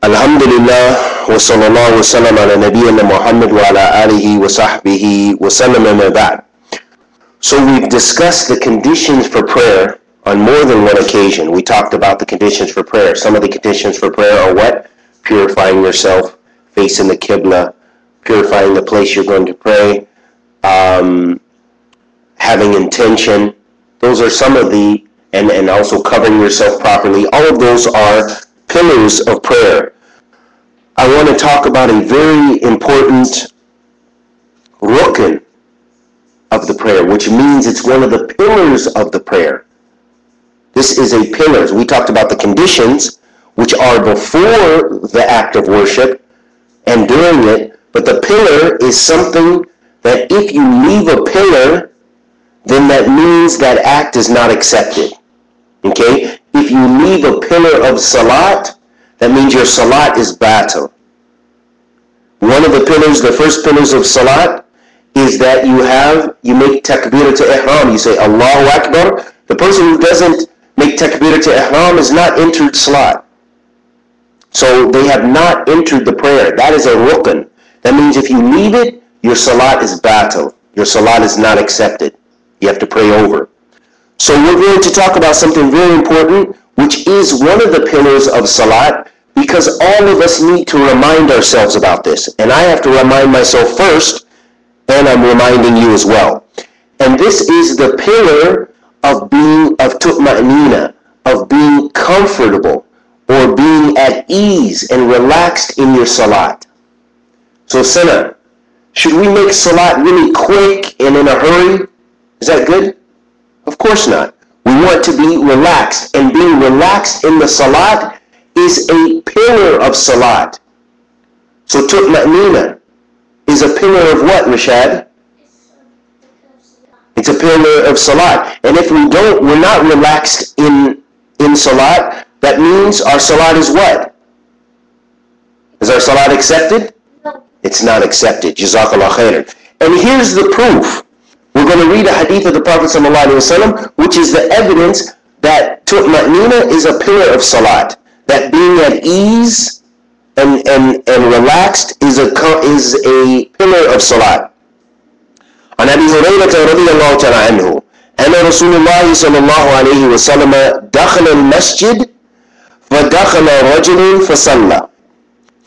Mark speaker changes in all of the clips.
Speaker 1: Alhamdulillah wa sallallahu wa sallam ala nabiyyina Muhammad wa ala alihi wa sahbihi wa sallam ma ba'd. So we've discussed the conditions for prayer on more than one occasion. We talked about the conditions for prayer. Some of the conditions for prayer are what? Purifying yourself, facing the Qibla, purifying the place you're going to pray, having intention. Those are some of the, and also covering yourself properly. All of those are pillars of prayer. I want to talk about a very important rukn of the prayer, which means it's one of the pillars of the prayer. This is a pillar. We talked about the conditions, which are before the act of worship and during it, but the pillar is something that if you leave a pillar, then that means that act is not accepted. Okay? If you leave a pillar of salat, that means your salat is batil. One of the pillars, the first pillars of salat, is that you make takbirah to ihram. You say Allahu Akbar. The person who doesn't make takbirah to ihram is not entered salat. So they have not entered the prayer. That is a rukn. That means if you leave it, your salat is batil. Your salat is not accepted. You have to pray over. So we're going to talk about something very important, which is one of the pillars of salat, because all of us need to remind ourselves about this. And I have to remind myself first, and I'm reminding you as well. And this is the pillar of tu'ma'nina, of being comfortable or being at ease and relaxed in your salat. So Sana, should we make salat really quick and in a hurry? Is that good? Of course not. We want to be relaxed, and being relaxed in the salat is a pillar of salat. So tu'ma'nina is a pillar of what, Rashad? It's a pillar of salat. And if we're not relaxed in salat, that means our salat is what? Is our salat accepted? No. It's not accepted. Jazakallah khairan. And here's the proof. We're going to read a hadith of the Prophet ﷺ, which is the evidence that tu'ma'nina is a pillar of salat. That being at ease and relaxed is a pillar of salat. عن أبي هريرة رضي الله تعالى عنه أن رسول الله صلى الله عليه وسلم دخل المسجد فدخل رجل فصلى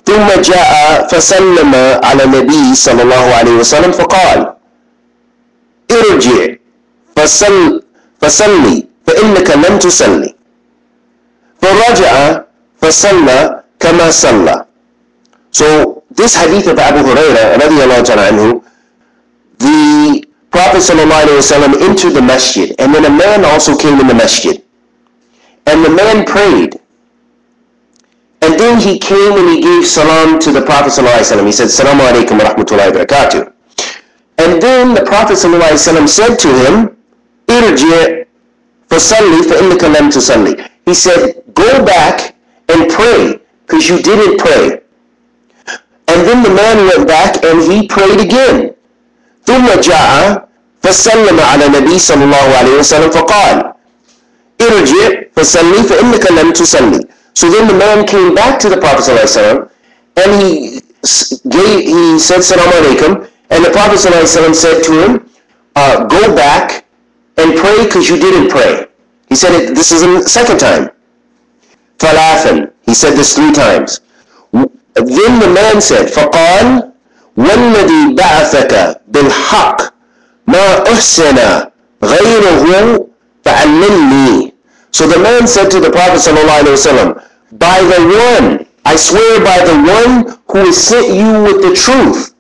Speaker 1: ثم جاء فسلم على النبي صلى الله عليه وسلم فقال ارجع فصلي فإنك لم تصلي فرجع فصلى كما صلى. So this hadith of Abu Hurairah radiyallahu ta'ala anhu, the Prophet sallallahu alayhi wa sallam entered the masjid, and then a man also came in the masjid, and the man prayed, and then he came and he gave salam to the Prophet sallallahu alayhi wa sallam. He said, Assalamu alaikum wa rahmatullahi wa barakatuh. And then the Prophet ﷺ said to him, Irji' fasalli fa innaka lam tusalli. He said, go back and pray, because you didn't pray. And then the man went back and he prayed again. ثم جاء فسلم على النبي صلى الله عليه وسلم فقال ارجع فصلي فإنك لم تصلي. So then the man came back to the Prophet ﷺ and he said, Salaam alaikum. And the Prophet ﷺ said to him, go back and pray because you didn't pray. He said it, this is the second time. ثلاثا. He said this 3 times. Then the man said, فقال والذي بعثك بالحق ما أحسن غيره فعلمني. So the man said to the Prophet ﷺ, by the one, I swear by the one who has sent you with the truth.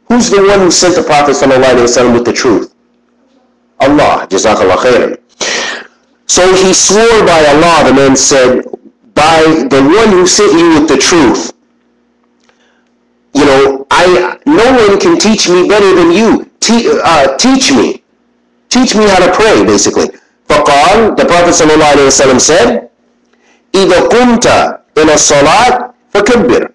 Speaker 1: Who's the one who sent the Prophet ﷺ with the truth? Allah. Jazakallah khairan. So he swore by Allah, the man said, by the one who sent you with the truth. You know, no one can teach me better than you. Teach me. Teach me how to pray, basically. فقال, the Prophet ﷺ said, إذا قمت إلى الصلاة فكبر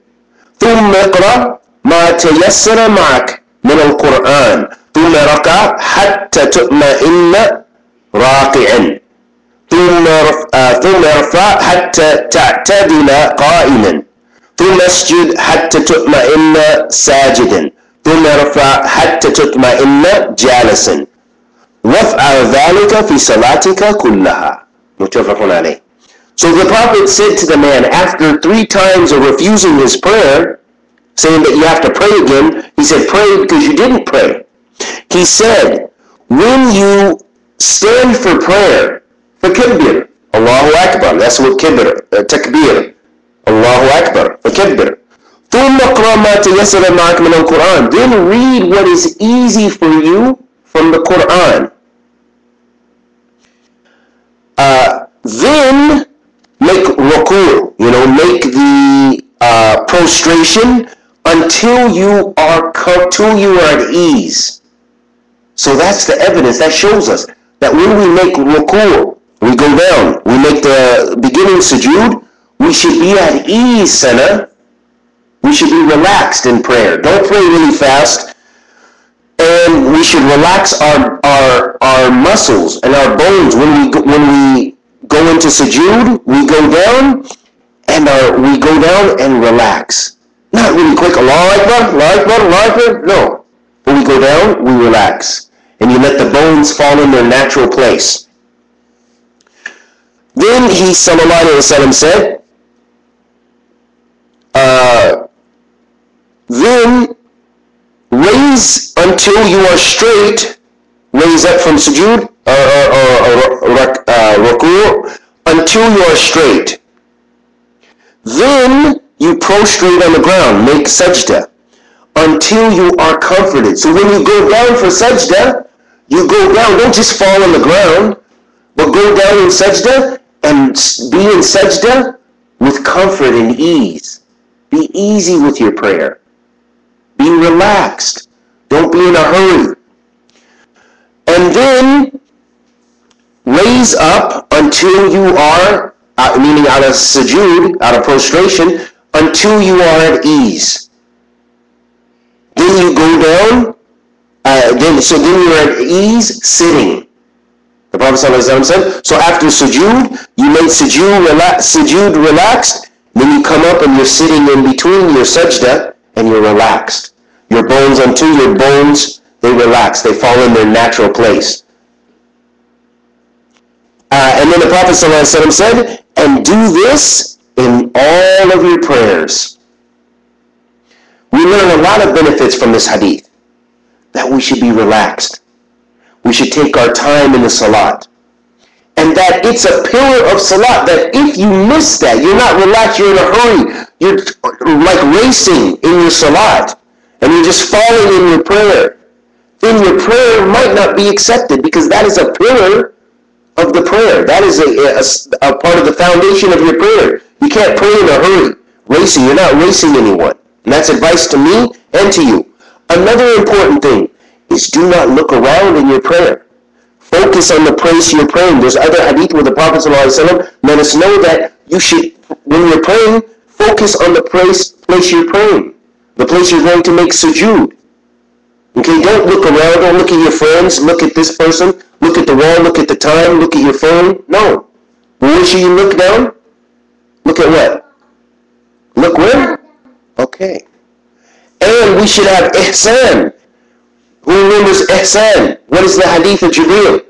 Speaker 1: ثم اقرأ ما تيسر معك من القرآن ثم ركع حتى تطمئن راكعا ثم ارفع حتى تعتدل قائما ثم اسجد حتى تطمئن ساجدا ثم ارفع حتى تطمئن جالسا وافعل ذلك في صلاتك كلها. متفق عليه. So the Prophet said to the man, after 3 times of refusing his prayer, saying that you have to pray again, he said, pray because you didn't pray. He said, when you stand for prayer, فكبر, Allahu Akbar, that's what kibr, takbir, Allahu Akbar, فكبر. ثم اقرأ ما تيسر معك من القرآن. Then read what is easy for you from the Quran. Then make ruku', make the prostration until you are at ease. So that's the evidence that shows us that when we make ruku', we go down, we make the beginning sujood, we should be at ease, Sana. We should be relaxed in prayer. Don't pray really fast. And we should relax our muscles and our bones when we go into sujood. We go down and relax. Not really quick. Allahu Akbar, Allahu Akbar, Allahu Akbar. No. When we go down, we relax, and you let the bones fall in their natural place. Then he, sallallahu alaihi wasallam, said, then raise until you are straight, raise up from sujood, ruku', until you are straight. Then you prostrate on the ground, make sajda, until you are comforted. So when you go down for sajda, you go down, don't just fall on the ground, but go down in sajda and be in sajda with comfort and ease. Be easy with your prayer. Be relaxed. Don't be in a hurry. And then raise up until you are, meaning out of sujood, out of prostration, until you are at ease. Then you go down, then you're at ease sitting. The Prophet ﷺ said, so after sujood, you made sujood relaxed, then you come up and you're sitting in between your sajda, and you're relaxed. Your bones, until your bones, they relax. They fall in their natural place. And then the Prophet ﷺ said, and do this in all of your prayers. We learn a lot of benefits from this hadith. That we should be relaxed. We should take our time in the salat. And that it's a pillar of salat, that if you miss that, you're not relaxed, you're in a hurry, you're like racing in your salat, and you're just falling in your prayer, then your prayer might not be accepted, because that is a pillar of the prayer. That is a part of the foundation of your prayer. You can't pray in a hurry, racing. You're not racing anyone. And that's advice to me and to you. Another important thing is do not look around in your prayer. Focus on the place you're praying. There's other hadith where the Prophet ﷺ let us know that you should, when you're praying, focus on the place you're praying, the place you're going to make sujood. Okay, don't look around, don't look at your friends, look at this person, look at the wall, look at the time, look at your phone. No. Where should you look down? Look at what? Look where? Okay. And we should have ihsan. Who remembers ihsan? What is the hadith of Jibreel?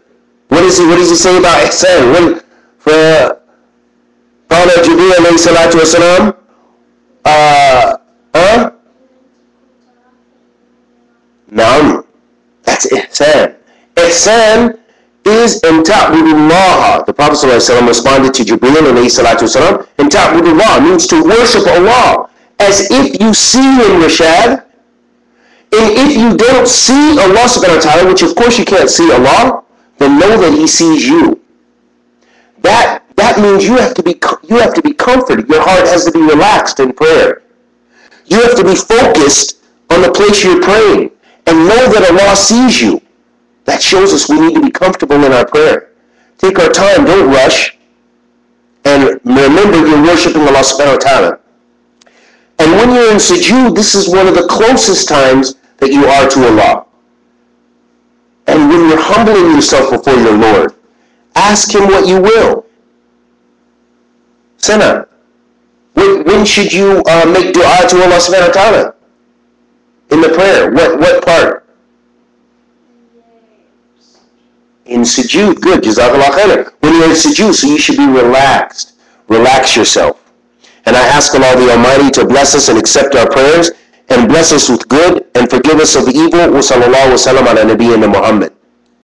Speaker 1: What does he say about ihsan? When قال Jibreel alayhi salatu wasalam, Naam. That's ihsan. Ihsan is in ta'budullah. The Prophet ﷺ responded to Jibreel alayhi salatu wasalam, in ta'budullah means to worship Allah as if you see Him, Rashad. And if you don't see Allah subhanahu wa ta'ala, which of course you can't see Allah, then know that He sees you. That means you have to be comforted. Your heart has to be relaxed in prayer. You have to be focused on the place you're praying and know that Allah sees you. That shows us we need to be comfortable in our prayer. Take our time, don't rush, and remember you're worshiping Allah subhanahu wa ta'ala. And when you're in sujood, this is one of the closest times that you are to Allah. And when you're humbling yourself before your Lord, ask Him what you will. Sana, When should you make dua to Allah subhanahu wa ta'ala? In the prayer. What part? In sujood. Good. Jazakallah khair. When you're in sujood, so you should be relaxed. Relax yourself. And I ask Allah the Almighty to bless us and accept our prayers and bless us with good and forgive us of evil. Wa sallallahu wa sallam ala nabiyyina Muhammad.